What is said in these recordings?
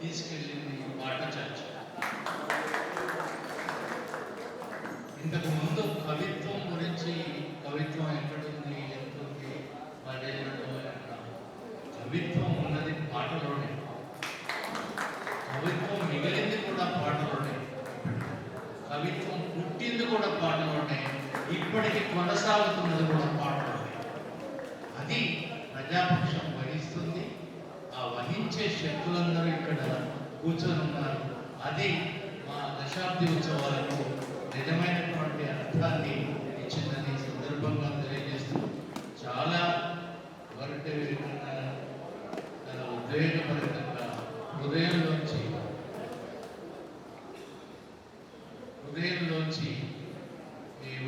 తీసుకెళ్ళింది పాట చర్చ. ఇంతకు ముందు కవిత్వం గురించి, కవిత్వం ఎక్కడుంది, ఎంతుంది, పదేళ్ళలో అన్నాం. కవిత్వం ఉన్నది పాటలోనే, కవిత్వం మిగిలింది కూడా పాటలోనే, కవిత్వం పుట్టింది కూడా పాటలోనే, ఇప్పటికి కొనసాగుతున్నది కూడా పాటలోనే. అది ప్రజాపక్షం వహిస్తుంది. ఆ వహించే శక్తులందరూ ఇక్కడ కూర్చొని ఉన్నారు. అది మా దశాబ్ది ఉత్సవాలకు నిజమైనటువంటి అర్థాన్ని ఇచ్చిందని సందర్భంగా తెలియజేస్తూ, చాలా ఉద్వేగభరితంగా హృదయంలోంచి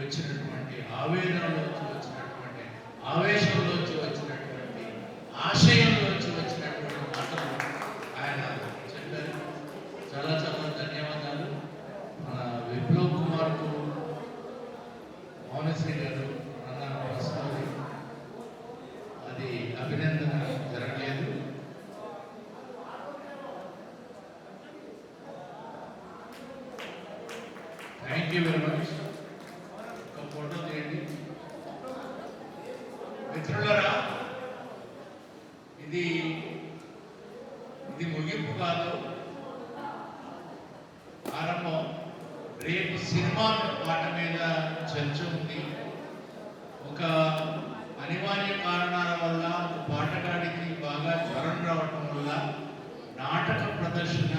వచ్చినటువంటి ఆవేదనలోంచి వచ్చినటువంటి ఆవేశంలోంచి వచ్చినటువంటి ఆశయంలోంచి వచ్చినటువంటి మాటలు ఆయన చెప్పారు. చాలా చాలా ధన్యవాదాలు. మన విప్లవ్ కుమార్కు మౌనశ్రీ గారు అన్న వస్తుంది, అది అభినందన జరగలేదు. Thank you very much. ఒక ఫోటో తీయండి మిత్రులరా. ఇది ముగింపు కాదు, ఆరంభం. రేపు సినిమా పాట మీద చర్చ ఉంది. ఒక అనివార్య కారణాల వల్ల ఒక పాటగాడికి బాగా జ్వరం రావటం వల్ల నాటక ప్రదర్శన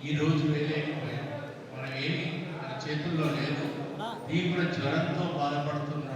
ఈరోజు వేయలేకపోయాం. మనం ఏమి మన చేతుల్లో లేదు. తీవ్ర జ్వరంతో బాధపడుతున్న